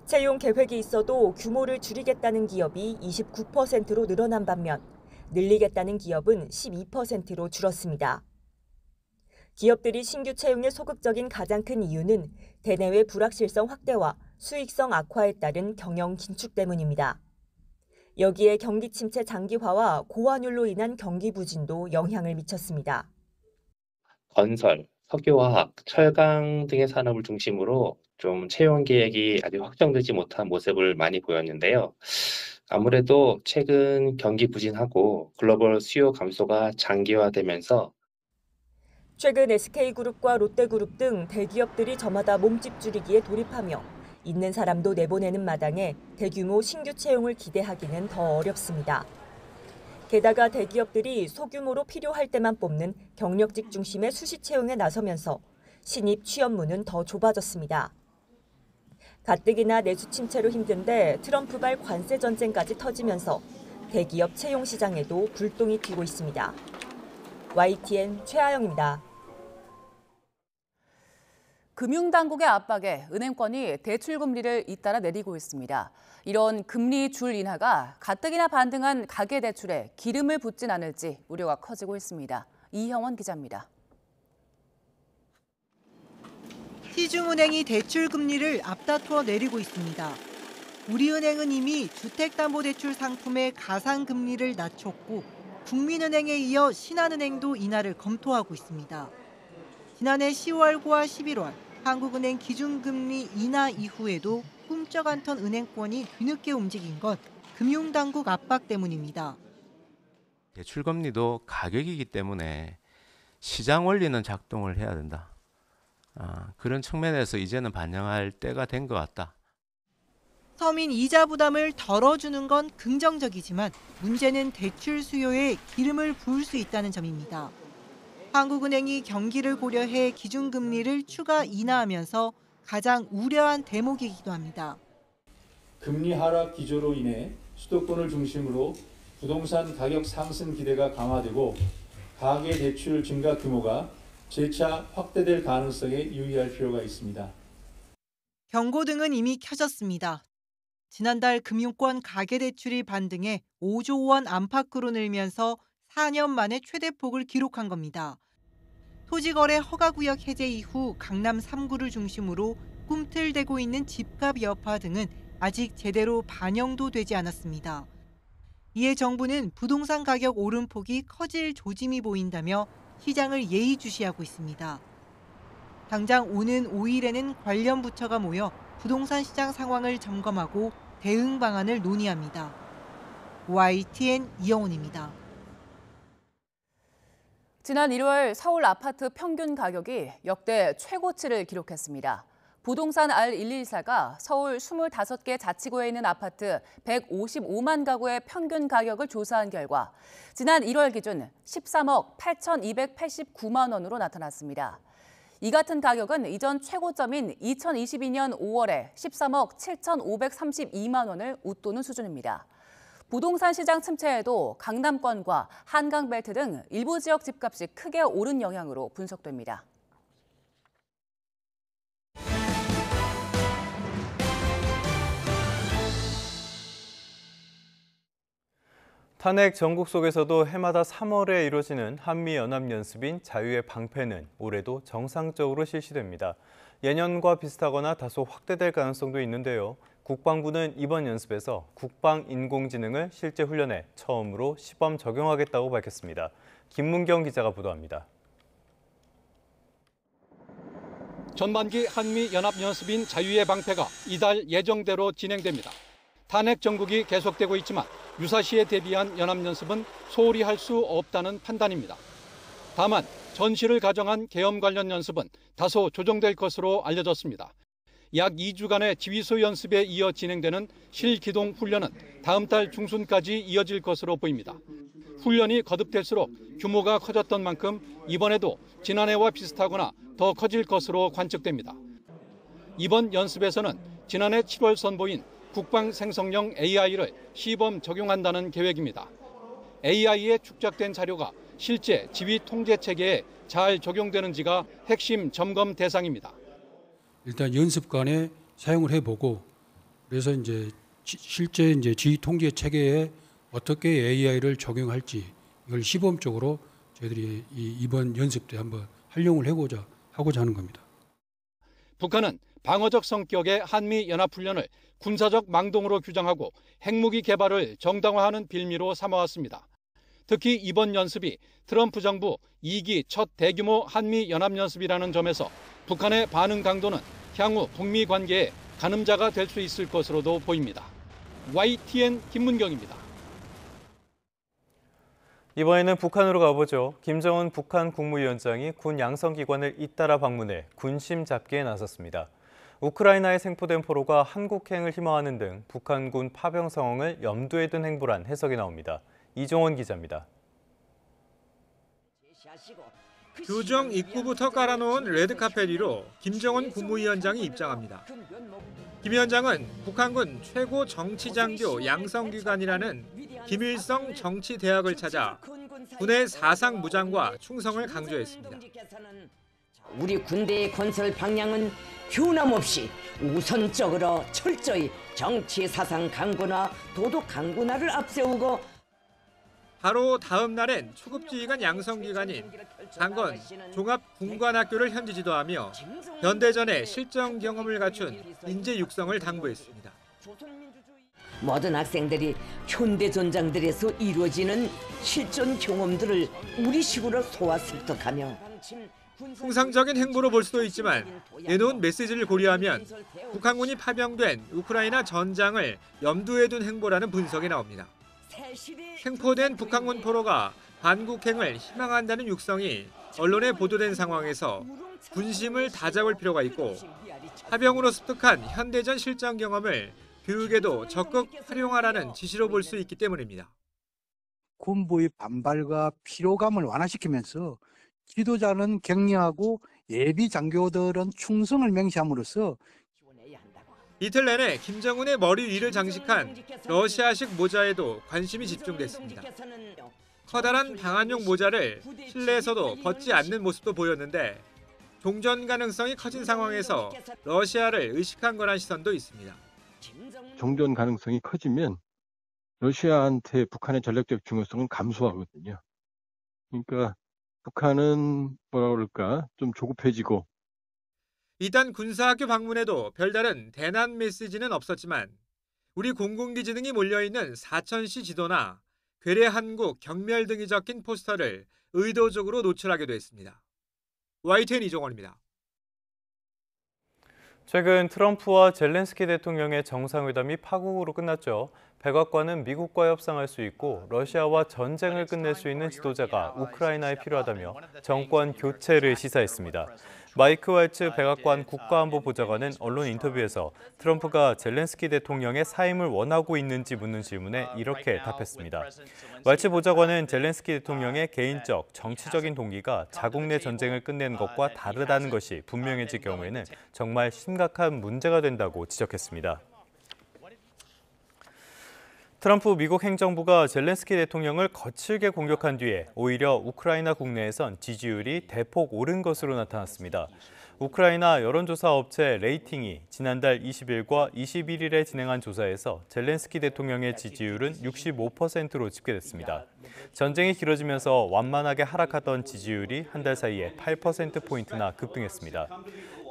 채용 계획이 있어도 규모를 줄이겠다는 기업이 29%로 늘어난 반면 늘리겠다는 기업은 12%로 줄었습니다. 기업들이 신규 채용에 소극적인 가장 큰 이유는 대내외 불확실성 확대와 수익성 악화에 따른 경영 긴축 때문입니다. 여기에 경기 침체 장기화와 고환율로 인한 경기 부진도 영향을 미쳤습니다. 건설, 석유화학, 철강 등의 산업을 중심으로 좀 채용 계획이 아직 확정되지 못한 모습을 많이 보였는데요. 아무래도 최근 경기 부진하고 글로벌 수요 감소가 장기화되면서 최근 SK그룹과 롯데그룹 등 대기업들이 저마다 몸집 줄이기에 돌입하며 있는 사람도 내보내는 마당에 대규모 신규 채용을 기대하기는 더 어렵습니다. 게다가 대기업들이 소규모로 필요할 때만 뽑는 경력직 중심의 수시 채용에 나서면서 신입 취업문은 더 좁아졌습니다. 가뜩이나 내수 침체로 힘든데 트럼프발 관세 전쟁까지 터지면서 대기업 채용 시장에도 불똥이 튀고 있습니다. YTN 최하영입니다. 금융당국의 압박에 은행권이 대출금리를 잇따라 내리고 있습니다. 이런 금리 줄 인하가 가뜩이나 반등한 가계대출에 기름을 붓진 않을지 우려가 커지고 있습니다. 이형원 기자입니다. 시중은행이 대출 금리를 앞다투어 내리고 있습니다. 우리은행은 이미 주택담보대출 상품의 가상금리를 낮췄고 국민은행에 이어 신한은행도 인하를 검토하고 있습니다. 지난해 10월과 11월 한국은행 기준금리 인하 이후에도 꿈쩍 않던 은행권이 뒤늦게 움직인 건 금융당국 압박 때문입니다. 대출금리도 가격이기 때문에 시장 원리는 작동을 해야 된다. 그런 측면에서 이제는 반영할 때가 된 것 같다. 서민 이자 부담을 덜어주는 건 긍정적이지만 문제는 대출 수요에 기름을 부을 수 있다는 점입니다. 한국은행이 경기를 고려해 기준금리를 추가 인하하면서 가장 우려한 대목이기도 합니다. 금리 하락 기조로 인해 수도권을 중심으로 부동산 가격 상승 기대가 강화되고 가계대출 증가 규모가 재차 확대될 가능성에 유의할 필요가 있습니다. 경고등은 이미 켜졌습니다. 지난달 금융권 가계대출이 반등해 5조 원 안팎으로 늘면서 4년 만에 최대폭을 기록한 겁니다. 토지거래 허가구역 해제 이후 강남 3구를 중심으로 꿈틀대고 있는 집값 여파 등은 아직 제대로 반영도 되지 않았습니다. 이에 정부는 부동산 가격 오름폭이 커질 조짐이 보인다며 시장을 예의주시하고 있습니다. 당장 오는 5일에는 관련 부처가 모여 부동산 시장 상황을 점검하고 대응 방안을 논의합니다. YTN 이영훈입니다. 지난 1월 서울 아파트 평균 가격이 역대 최고치를 기록했습니다. 부동산 R114가 서울 25개 자치구에 있는 아파트 155만 가구의 평균 가격을 조사한 결과 지난 1월 기준 13억 8,289만 원으로 나타났습니다. 이 같은 가격은 이전 최고점인 2022년 5월에 13억 7,532만 원을 웃도는 수준입니다. 부동산 시장 침체에도 강남권과 한강벨트 등 일부 지역 집값이 크게 오른 영향으로 분석됩니다. 탄핵 전국 속에서도 해마다 3월에 이루어지는 한미연합연습인 자유의 방패는 올해도 정상적으로 실시됩니다. 예년과 비슷하거나 다소 확대될 가능성도 있는데요. 국방부는 이번 연습에서 국방인공지능을 실제 훈련에 처음으로 시범 적용하겠다고 밝혔습니다. 김문경 기자가 보도합니다. 전반기 한미연합연습인 자유의 방패가 이달 예정대로 진행됩니다. 탄핵 전국이 계속되고 있지만 유사시에 대비한 연합연습은 소홀히 할 수 없다는 판단입니다. 다만 전시를 가정한 계엄 관련 연습은 다소 조정될 것으로 알려졌습니다. 약 2주간의 지휘소 연습에 이어 진행되는 실기동 훈련은 다음 달 중순까지 이어질 것으로 보입니다. 훈련이 거듭될수록 규모가 커졌던 만큼 이번에도 지난해와 비슷하거나 더 커질 것으로 관측됩니다. 이번 연습에서는 지난해 7월 선보인 국방 생성형 AI를 시범 적용한다는 계획입니다. AI에 축적된 자료가 실제 지휘 통제 체계에 잘 적용되는지가 핵심 점검 대상입니다. 일단 연습관에 사용을 해보고 그래서 실제 지휘 통제 체계에 어떻게 AI를 적용할지 이걸 시범적으로 저희들이 이번 연습 때 한번 활용을 하고자 하는 겁니다. 북한은 방어적 성격의 한미 연합훈련을 군사적 망동으로 규정하고 핵무기 개발을 정당화하는 빌미로 삼아왔습니다. 특히 이번 연습이 트럼프 정부 2기 첫 대규모 한미 연합연습이라는 점에서 북한의 반응 강도는 향후 북미 관계에 가늠자가 될 수 있을 것으로도 보입니다. YTN 김문경입니다. 이번에는 북한으로 가보죠. 김정은 북한 국무위원장이 군 양성기관을 잇따라 방문해 군심 잡기에 나섰습니다. 우크라이나에 생포된 포로가 한국행을 희망하는 등 북한군 파병 상황을 염두에 둔 행보란 해석이 나옵니다. 이종원 기자입니다. 교정 입구부터 깔아놓은 레드카펫 위로 김정은 국무위원장이 입장합니다. 김 위원장은 북한군 최고 정치장교 양성기관이라는 김일성 정치대학을 찾아 군의 사상 무장과 충성을 강조했습니다. 우리 군대의 건설 방향은 변함없이 우선적으로 철저히 정치 사상 강군화, 도덕 강군화를 앞세우고 바로 다음 날엔 초급지휘관 양성기관인 강건 종합군관학교를 현지 지도하며 현대전의 실전 경험을 갖춘 인재 육성을 당부했습니다. 모든 학생들이 현대 전장들에서 이루어지는 실전 경험들을 우리식으로 소화습득하며 통상적인 행보로 볼 수도 있지만 내놓은 메시지를 고려하면 북한군이 파병된 우크라이나 전장을 염두에 둔 행보라는 분석이 나옵니다. 생포된 북한군 포로가 반국행을 희망한다는 육성이 언론에 보도된 상황에서 군심을 다잡을 필요가 있고 파병으로 습득한 현대전 실전 경험을 교육에도 적극 활용하라는 지시로 볼 수 있기 때문입니다. 군부의 반발과 피로감을 완화시키면서 지도자는 격려하고 예비 장교들은 충성을 명시함으로써 이틀 내내 김정은의 머리 위를 장식한 러시아식 모자에도 관심이 집중됐습니다. 커다란 방한용 모자를 실내에서도 벗지 않는 모습도 보였는데 종전 가능성이 커진 상황에서 러시아를 의식한 거란 시선도 있습니다. 종전 가능성이 커지면 러시아한테 북한의 전략적 중요성은 감소하거든요. 그러니까 북한은 뭐라 그럴까 좀 조급해지고 이단 군사학교 방문에도 별다른 대난 메시지는 없었지만 우리 공군기지 등이 몰려있는 사천시 지도나 괴뢰 한국 경멸 등이 적힌 포스터를 의도적으로 노출하기도 했습니다. YTN 이종원입니다. 최근 트럼프와 젤렌스키 대통령의 정상회담이 파국으로 끝났죠. 백악관은 미국과 협상할 수 있고 러시아와 전쟁을 끝낼 수 있는 지도자가 우크라이나에 필요하다며 정권 교체를 시사했습니다. 마이크 왈츠 백악관 국가안보보좌관은 언론 인터뷰에서 트럼프가 젤렌스키 대통령의 사임을 원하고 있는지 묻는 질문에 이렇게 답했습니다. 왈츠 보좌관은 젤렌스키 대통령의 개인적, 정치적인 동기가 자국 내 전쟁을 끝내는 것과 다르다는 것이 분명해질 경우에는 정말 심각한 문제가 된다고 지적했습니다. 트럼프 미국 행정부가 젤렌스키 대통령을 거칠게 공격한 뒤에 오히려 우크라이나 국내에선 지지율이 대폭 오른 것으로 나타났습니다. 우크라이나 여론조사 업체 레이팅이 지난달 20일과 21일에 진행한 조사에서 젤렌스키 대통령의 지지율은 65%로 집계됐습니다. 전쟁이 길어지면서 완만하게 하락하던 지지율이 한 달 사이에 8%포인트나 급등했습니다.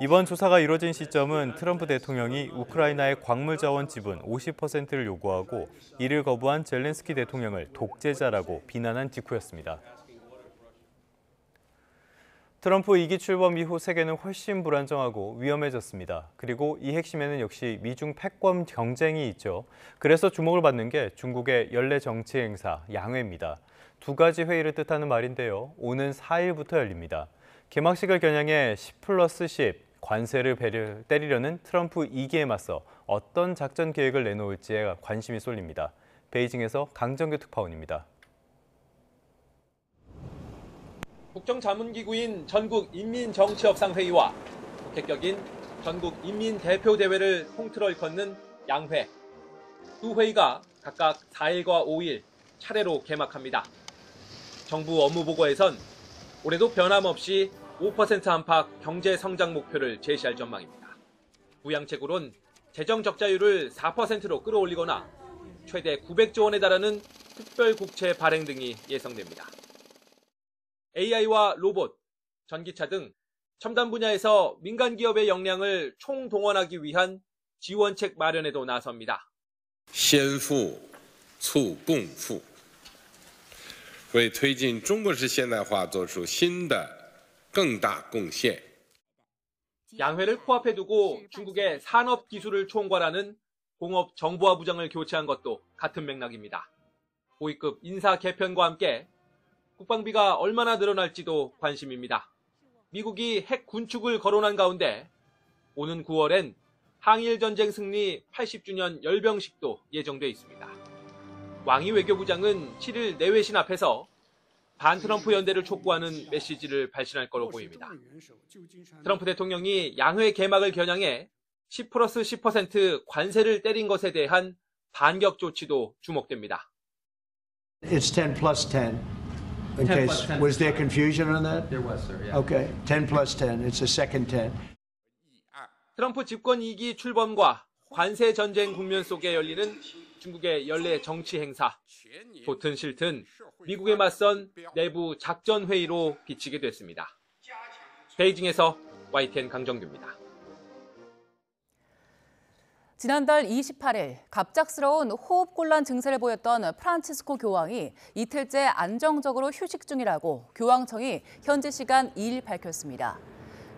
이번 조사가 이뤄진 시점은 트럼프 대통령이 우크라이나의 광물 자원 지분 50%를 요구하고 이를 거부한 젤렌스키 대통령을 독재자라고 비난한 직후였습니다. 트럼프 2기 출범 이후 세계는 훨씬 불안정하고 위험해졌습니다. 그리고 이 핵심에는 역시 미중 패권 경쟁이 있죠. 그래서 주목을 받는 게 중국의 연례 정치 행사 양회입니다. 두 가지 회의를 뜻하는 말인데요. 오는 4일부터 열립니다. 개막식을 겨냥해 10+10 관세를 때리려는 트럼프 2기에 맞서 어떤 작전 계획을 내놓을지에 관심이 쏠립니다. 베이징에서 강정규 특파원입니다. 국정자문기구인 전국인민정치협상회의와 국회격인 전국인민대표대회를 통틀어 일컫는 양회. 두 회의가 각각 4일과 5일 차례로 개막합니다. 정부 업무보고에선 올해도 변함없이 5% 안팎 경제 성장 목표를 제시할 전망입니다. 부양책으론 재정 적자율을 4%로 끌어올리거나 최대 900조 원에 달하는 특별 국채 발행 등이 예상됩니다. AI와 로봇, 전기차 등 첨단 분야에서 민간 기업의 역량을 총동원하기 위한 지원책 마련에도 나섭니다. 先富促共富为推进中国式现代化做出新的更大贡献. 양회를 코앞에 두고 중국의 산업 기술을 총괄하는 공업 정보화 부장을 교체한 것도 같은 맥락입니다. 고위급 인사 개편과 함께 국방비가 얼마나 늘어날지도 관심입니다. 미국이 핵 군축을 거론한 가운데 오는 9월엔 항일 전쟁 승리 80주년 열병식도 예정돼 있습니다. 왕이 외교부장은 7일 내외신 앞에서 반트럼프 연대를 촉구하는 메시지를 발신할 거로 보입니다. 트럼프 대통령이 양회 개막을 겨냥해 10+10% 관세를 때린 것에 대한 반격 조치도 주목됩니다. It's 10+10. In case, was there confusion on that? There was, sir. Yeah. Okay, 10+10. It's the second 10. 트럼프 집권 2기 출범과 관세 전쟁 국면 속에 열리는 중국의 연례 정치 행사. 좋든 싫든 미국에 맞선 내부 작전 회의로 비치게 됐습니다. 베이징에서 YTN 강정규입니다. 지난달 28일 갑작스러운 호흡곤란 증세를 보였던 프란치스코 교황이 이틀째 안정적으로 휴식 중이라고 교황청이 현지 시간 2일 밝혔습니다.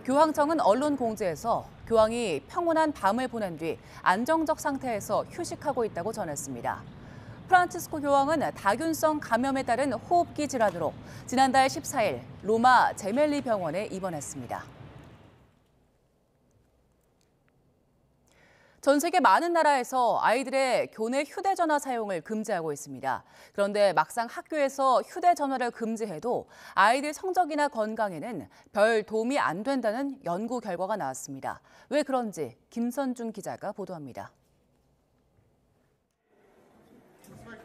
교황청은 언론 공지에서 교황이 평온한 밤을 보낸 뒤 안정적 상태에서 휴식하고 있다고 전했습니다. 프란치스코 교황은 다균성 감염에 따른 호흡기 질환으로 지난달 14일 로마 제멜리 병원에 입원했습니다. 전 세계 많은 나라에서 아이들의 교내 휴대전화 사용을 금지하고 있습니다. 그런데 막상 학교에서 휴대전화를 금지해도 아이들 성적이나 건강에는 별 도움이 안 된다는 연구 결과가 나왔습니다. 왜 그런지 김선중 기자가 보도합니다.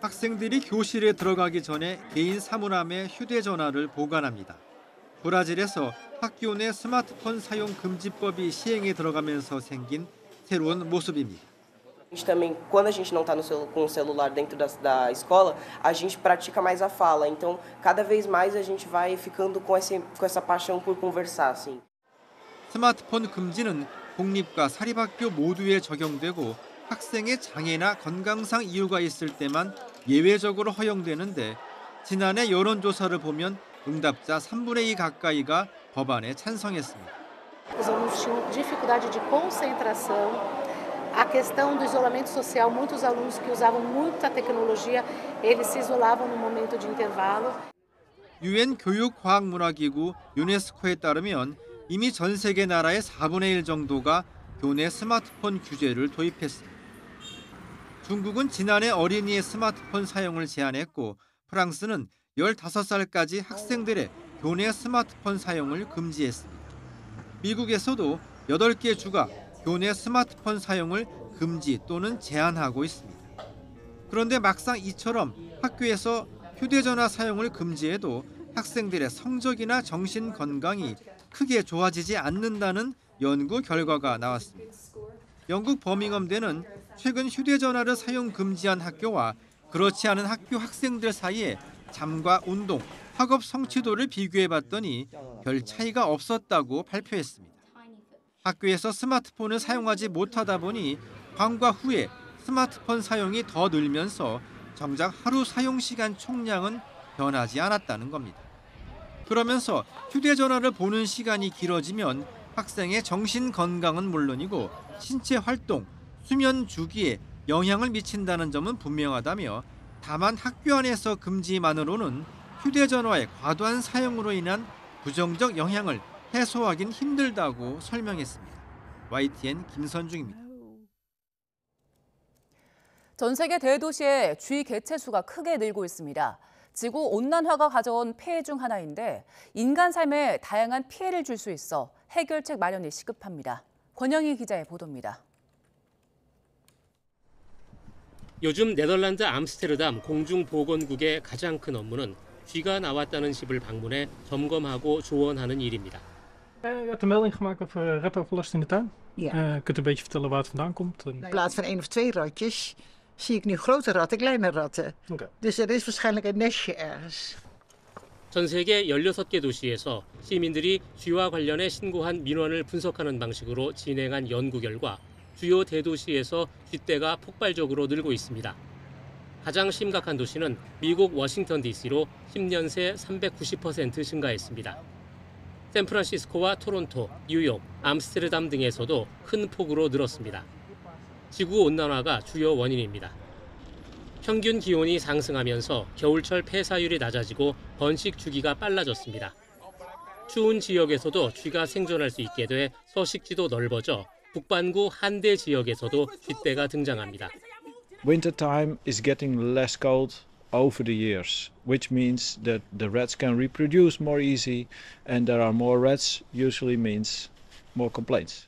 학생들이 교실에 들어가기 전에 개인 사물함에 휴대전화를 보관합니다. 브라질에서 학교 내 스마트폰 사용 금지법이 시행에 들어가면서 생긴 새로운 모습입니다. A gente também, quando a gente não está com o celular dentro da escola, a gente pratica mais a fala. Então, cada vez mais a gente vai ficando com essa paixão por conversar, assim. 스마트폰 금지는 공립과 사립학교 모두에 적용되고 학생의 장애나 건강상 이유가 있을 때만 예외적으로 허용되는데 지난해 여론조사를 보면 응답자 3분의 2 가까이가 법안에 찬성했습니다. Os alunos tinham dificuldade de concentração, a questão do isolamento social, muitos alunos que usavam muita tecnologia, eles se isolavam no momento de intervalo. UN 교육과학문화기구 유네스코에 따르면 이미 전 세계 나라의 4분의 1 정도가 교내 스마트폰 규제를 도입했습니다. 중국은 지난해 어린이의 스마트폰 사용을 제한했고 프랑스는 15살까지 학생들의 교내 스마트폰 사용을 금지했습니다. 미국에서도 8개 주가 교내 스마트폰 사용을 금지 또는 제한하고 있습니다. 그런데 막상 이처럼 학교에서 휴대전화 사용을 금지해도 학생들의 성적이나 정신 건강이 크게 좋아지지 않는다는 연구 결과가 나왔습니다. 영국 버밍엄대는 최근 휴대전화를 사용 금지한 학교와 그렇지 않은 학교 학생들 사이에 잠과 운동, 학업 성취도를 비교해봤더니 별 차이가 없었다고 발표했습니다. 학교에서 스마트폰을 사용하지 못하다 보니 방과 후에 스마트폰 사용이 더 늘면서 정작 하루 사용 시간 총량은 변하지 않았다는 겁니다. 그러면서 휴대전화를 보는 시간이 길어지면 학생의 정신 건강은 물론이고 신체 활동, 수면 주기에 영향을 미친다는 점은 분명하다며 다만 학교 안에서 금지만으로는 휴대전화의 과도한 사용으로 인한 부정적 영향을 해소하긴 힘들다고 설명했습니다. YTN 김선중입니다. 전 세계 대도시의 쥐 개체 수가 크게 늘고 있습니다. 지구 온난화가 가져온 폐해 중 하나인데 인간 삶에 다양한 피해를 줄 수 있어 해결책 마련이 시급합니다. 권영희 기자의 보도입니다. 요즘 네덜란드 암스테르담 공중보건국의 가장 큰 업무는 쥐가 나왔다는 집을 방문해 점검하고 조언하는 일입니다. Je hebt een melding gemaakt over ratoverlast in de tuin. Ja. Kunt u een beetje vertellen waar het vandaan komt? In plaats van 1 of 2 ratjes zie ik nu grote ratten, kleine ratten. Okay. Dus er is waarschijnlijk een nestje ergens. 전 세계 16개 도시에서 시민들이 쥐와 관련해 신고한 민원을 분석하는 방식으로 진행한 연구 결과 주요 대도시에서 쥐떼가 폭발적으로 늘고 있습니다. 가장 심각한 도시는 미국 워싱턴 DC로 10년 새 390% 증가했습니다. 샌프란시스코와 토론토, 뉴욕, 암스테르담 등에서도 큰 폭으로 늘었습니다. 지구온난화가 주요 원인입니다. 평균 기온이 상승하면서 겨울철 폐사율이 낮아지고 번식 주기가 빨라졌습니다. 추운 지역에서도 쥐가 생존할 수 있게 돼 서식지도 넓어져 북반구 한대 지역에서도 쥐떼가 등장합니다. Wintertime is getting less cold over the years, which means that the rats can reproduce more easy, and there are more rats usually means more complaints.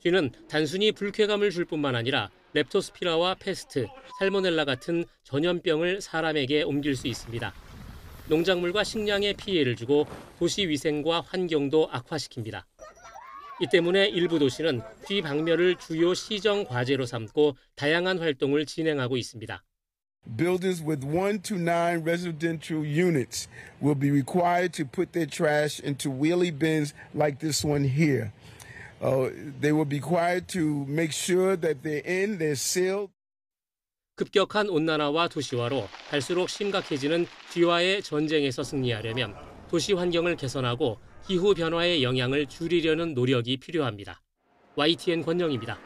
쥐는 단순히 불쾌감을 줄 뿐만 아니라 렙토스피라와 페스트, 살모넬라 같은 전염병을 사람에게 옮길 수 있습니다. 농작물과 식량에 피해를 주고 도시 위생과 환경도 악화시킵니다. 이 때문에 일부 도시는 뒤방면을 주요 시정 과제로 삼고 다양한 활동을 진행하고 있습니다. Buildings with 1 to 9 residential units will be required to put their trash into wheelie bins like this one here. They will be required to make sure that they're sealed. 급격한 온난화와 도시화로 갈수록 심각해지는 쥐와의 전쟁에서 승리하려면 도시 환경을 개선하고 기후 변화의 영향을 줄이려는 노력이 필요합니다. YTN 권영입니다.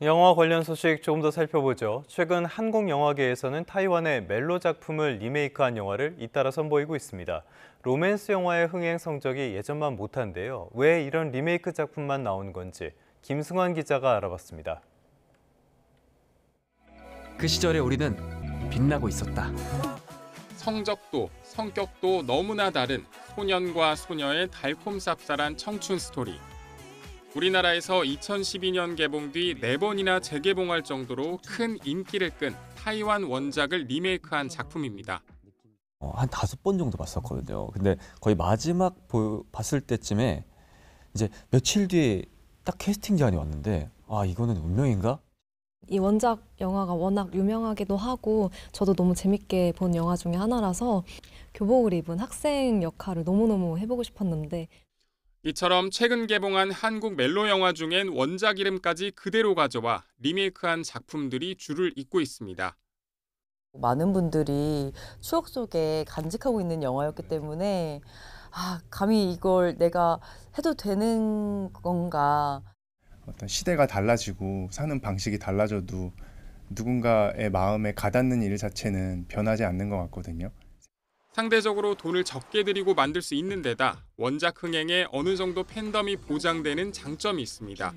영화 관련 소식 조금 더 살펴보죠. 최근 한국 영화계에서는 타이완의 멜로 작품을 리메이크한 영화를 잇따라 선보이고 있습니다. 로맨스 영화의 흥행 성적이 예전만 못한데요. 왜 이런 리메이크 작품만 나오는 건지 김승환 기자가 알아봤습니다. 그 시절에 우리는 빛나고 있었다. 성적도 성격도 너무나 다른 소년과 소녀의 달콤 쌉쌀한 청춘 스토리. 우리나라에서 2012년 개봉 뒤 4번이나 재개봉할 정도로 큰 인기를 끈 타이완 원작을 리메이크한 작품입니다. 한 5번 정도 봤었거든요. 근데 거의 마지막 봤을 때쯤에 이제 며칠 뒤에 딱 캐스팅 제안이 왔는데 아 이거는 운명인가? 이 원작 영화가 워낙 유명하기도 하고 저도 너무 재밌게 본 영화 중에 하나라서 교복을 입은 학생 역할을 너무너무 해보고 싶었는데 이처럼 최근 개봉한 한국 멜로 영화 중엔 원작 이름까지 그대로 가져와 리메이크한 작품들이 줄을 잇고 있습니다. 많은 분들이 추억 속에 간직하고 있는 영화였기 때문에 감히 이걸 내가 해도 되는 건가. 어떤 시대가 달라지고 사는 방식이 달라져도 누군가의 마음에 가닿는 일 자체는 변하지 않는 것 같거든요. 상대적으로 돈을 적게 들이고 만들 수 있는 데다 원작 흥행에 어느 정도 팬덤이 보장되는 장점이 있습니다.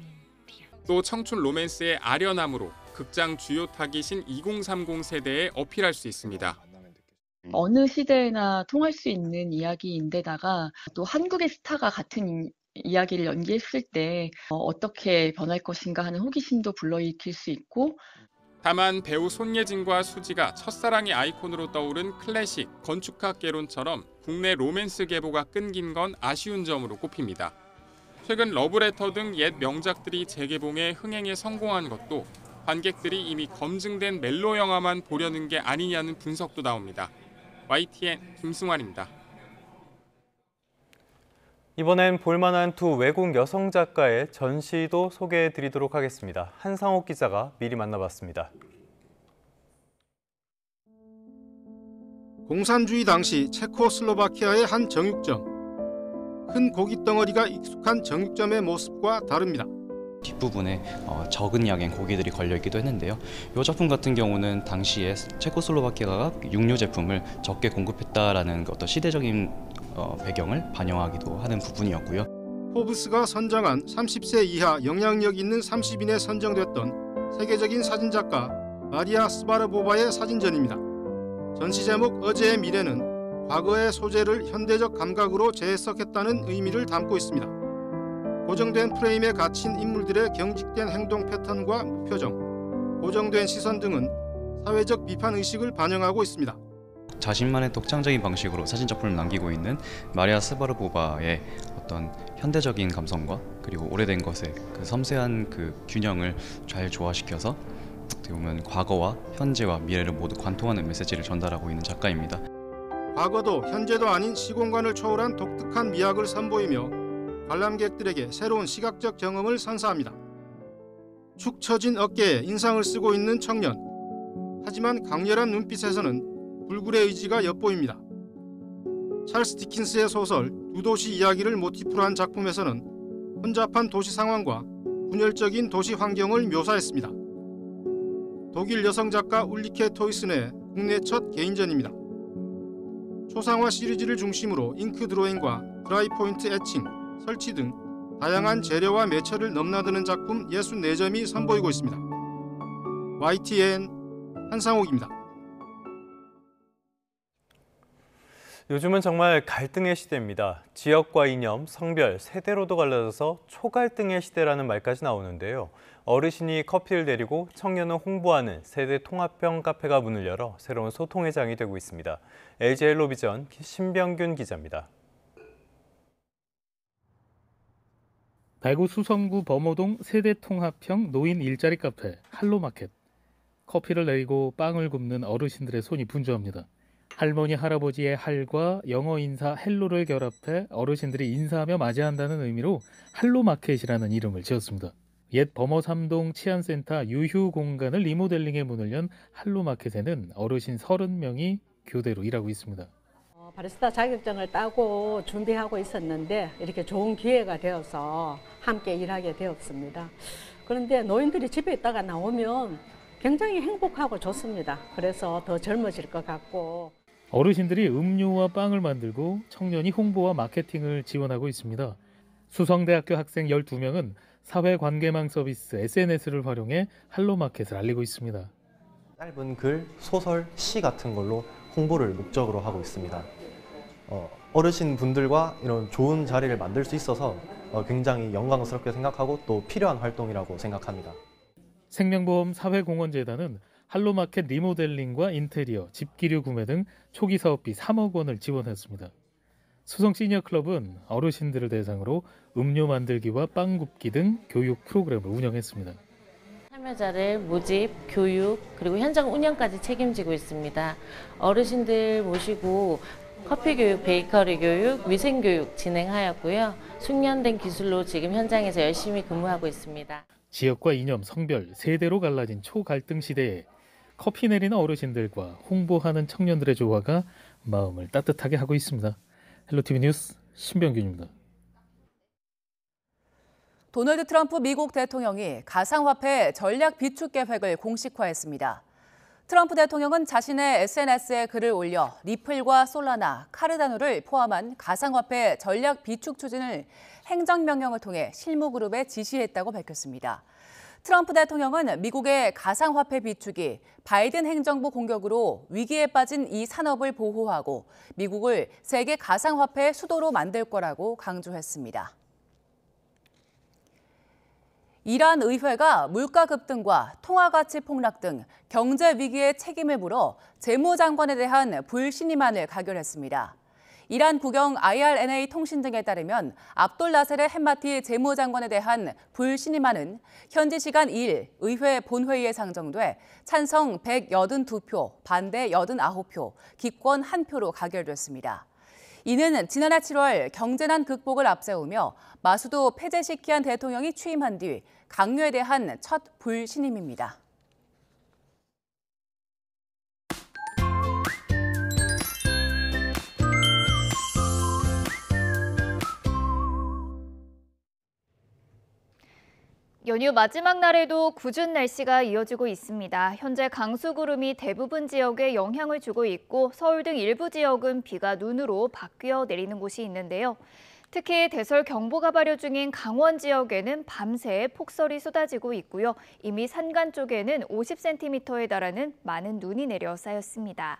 또 청춘 로맨스의 아련함으로 극장 주요 타깃인 2030 세대에 어필할 수 있습니다. 어느 시대에나 통할 수 있는 이야기인데다가 또 한국의 스타가 같은 이야기를 연기했을 때 어떻게 변할 것인가 하는 호기심도 불러일으킬 수 있고 다만 배우 손예진과 수지가 첫사랑의 아이콘으로 떠오른 클래식, 건축학개론처럼 국내 로맨스 계보가 끊긴 건 아쉬운 점으로 꼽힙니다. 최근 러브레터 등 옛 명작들이 재개봉해 흥행에 성공한 것도 관객들이 이미 검증된 멜로 영화만 보려는 게 아니냐는 분석도 나옵니다. YTN 김승환입니다. 이번엔 볼만한 두 외국 여성 작가의 전시도 소개해드리도록 하겠습니다. 한상옥 기자가 미리 만나봤습니다. 공산주의 당시 체코슬로바키아의 한 정육점. 큰 고기 덩어리가 익숙한 정육점의 모습과 다릅니다. 뒷부분에 적은 양의 고기들이 걸려있기도 했는데요. 이 작품 같은 경우는 당시에 체코슬로바키아가 육류 제품을 적게 공급했다라는 어떤 시대적인 배경을 반영하기도 하는 부분이었고요. 포브스가 선정한 30세 이하 영향력 있는 30인에 선정됐던 세계적인 사진작가 마리아 스바르보바의 사진전입니다. 전시 제목 어제의 미래는 과거의 소재를 현대적 감각으로 재해석했다는 의미를 담고 있습니다. 고정된 프레임에 갇힌 인물들의 경직된 행동 패턴과 무표정, 고정된 시선 등은 사회적 비판의식을 반영하고 있습니다. 자신만의 독창적인 방식으로 사진 작품을 남기고 있는 마리아 스바르보바의 어떤 현대적인 감성과 그리고 오래된 것의 그 섬세한 그 균형을 잘 조화시켜서 어떻게 보면 과거와 현재와 미래를 모두 관통하는 메시지를 전달하고 있는 작가입니다. 과거도 현재도 아닌 시공간을 초월한 독특한 미학을 선보이며 관람객들에게 새로운 시각적 경험을 선사합니다. 축 처진 어깨에 인상을 쓰고 있는 청년. 하지만 강렬한 눈빛에서는 불굴의 의지가 엿보입니다. 찰스 디킨스의 소설 두 도시 이야기를 모티프로 한 작품에서는 혼잡한 도시 상황과 분열적인 도시 환경을 묘사했습니다. 독일 여성 작가 울리케 토이슨의 국내 첫 개인전입니다. 초상화 시리즈를 중심으로 잉크 드로잉과 드라이 포인트 애칭, 설치 등 다양한 재료와 매체를 넘나드는 작품 64점이 선보이고 있습니다. YTN 한상옥입니다. 요즘은 정말 갈등의 시대입니다. 지역과 이념, 성별, 세대로도 갈라져서 초갈등의 시대라는 말까지 나오는데요. 어르신이 커피를 내리고 청년을 홍보하는 세대 통합형 카페가 문을 열어 새로운 소통의 장이 되고 있습니다. LG 헬로비전 신병균 기자입니다. 대구 수성구 범호동 세대 통합형 노인 일자리 카페 할로마켓. 커피를 내리고 빵을 굽는 어르신들의 손이 분주합니다. 할머니, 할아버지의 할과 영어 인사 헬로를 결합해 어르신들이 인사하며 맞이한다는 의미로 할로마켓이라는 이름을 지었습니다. 옛 범어 3동 치안센터 유휴 공간을 리모델링해 문을 연 할로마켓에는 어르신 30명이 교대로 일하고 있습니다. 바리스타 자격증을 따고 준비하고 있었는데 이렇게 좋은 기회가 되어서 함께 일하게 되었습니다. 그런데 노인들이 집에 있다가 나오면 굉장히 행복하고 좋습니다. 그래서 더 젊어질 것 같고. 어르신들이 음료와 빵을 만들고 청년이 홍보와 마케팅을 지원하고 있습니다. 수성대학교 학생 12명은 사회관계망 서비스 SNS를 활용해 할로마켓을 알리고 있습니다. 짧은 글, 소설, 시 같은 걸로 홍보를 목적으로 하고 있습니다. 어르신분들과 이런 좋은 자리를 만들 수 있어서 굉장히 영광스럽게 생각하고 또 필요한 활동이라고 생각합니다. 생명보험 사회공헌재단은 할로마켓 리모델링과 인테리어, 집기류 구매 등 초기 사업비 3억 원을 지원했습니다. 수성 시니어클럽은 어르신들을 대상으로 음료 만들기와 빵 굽기 등 교육 프로그램을 운영했습니다. 참여자를 모집, 교육, 그리고 현장 운영까지 책임지고 있습니다. 어르신들 모시고 커피 교육, 베이커리 교육, 위생 교육 진행하였고요. 숙련된 기술로 지금 현장에서 열심히 근무하고 있습니다. 지역과 이념, 성별, 세대로 갈라진 초갈등 시대에 커피 내리는 어르신들과 홍보하는 청년들의 조화가 마음을 따뜻하게 하고 있습니다. 헬로티비 뉴스 신병균입니다. 도널드 트럼프 미국 대통령이 가상화폐 전략 비축 계획을 공식화했습니다. 트럼프 대통령은 자신의 SNS에 글을 올려 리플과 솔라나, 카르다노를 포함한 가상화폐 전략 비축 추진을 행정명령을 통해 실무그룹에 지시했다고 밝혔습니다. 트럼프 대통령은 미국의 가상화폐 비축이 바이든 행정부 공격으로 위기에 빠진 이 산업을 보호하고 미국을 세계 가상화폐의 수도로 만들 거라고 강조했습니다. 이란 의회가 물가 급등과 통화가치 폭락 등 경제 위기에 책임을 물어 재무장관에 대한 불신임안을 가결했습니다. 이란 국영 IRNA 통신 등에 따르면 압돌 나셀의 햄마티 재무장관에 대한 불신임안은 현지 시간 2일 의회 본회의에 상정돼 찬성 182표, 반대 89표, 기권 1표로 가결됐습니다. 이는 지난해 7월 경제난 극복을 앞세우며 마수도 페제시키안 대통령이 취임한 뒤 강요에 대한 첫 불신임입니다. 연휴 마지막 날에도 궂은 날씨가 이어지고 있습니다. 현재 강수구름이 대부분 지역에 영향을 주고 있고 서울 등 일부 지역은 비가 눈으로 바뀌어 내리는 곳이 있는데요. 특히 대설경보가 발효 중인 강원 지역에는 밤새 폭설이 쏟아지고 있고요. 이미 산간 쪽에는 50cm에 달하는 많은 눈이 내려 쌓였습니다.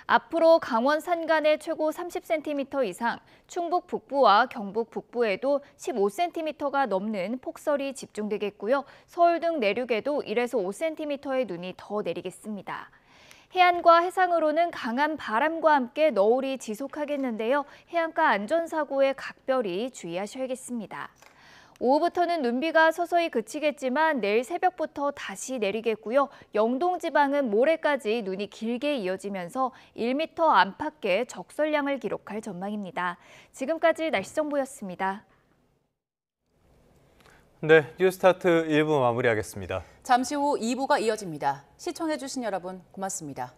앞으로 강원 산간에 최고 30cm 이상, 충북 북부와 경북 북부에도 15cm가 넘는 폭설이 집중되겠고요. 서울 등 내륙에도 1에서 5cm의 눈이 더 내리겠습니다. 해안과 해상으로는 강한 바람과 함께 너울이 지속하겠는데요. 해안가 안전사고에 각별히 주의하셔야겠습니다. 오후부터는 눈비가 서서히 그치겠지만 내일 새벽부터 다시 내리겠고요. 영동 지방은 모레까지 눈이 길게 이어지면서 1m 안팎의 적설량을 기록할 전망입니다. 지금까지 날씨 정보였습니다. 네, 뉴스타트 1부 마무리하겠습니다. 잠시 후 2부가 이어집니다. 시청해주신 여러분 고맙습니다.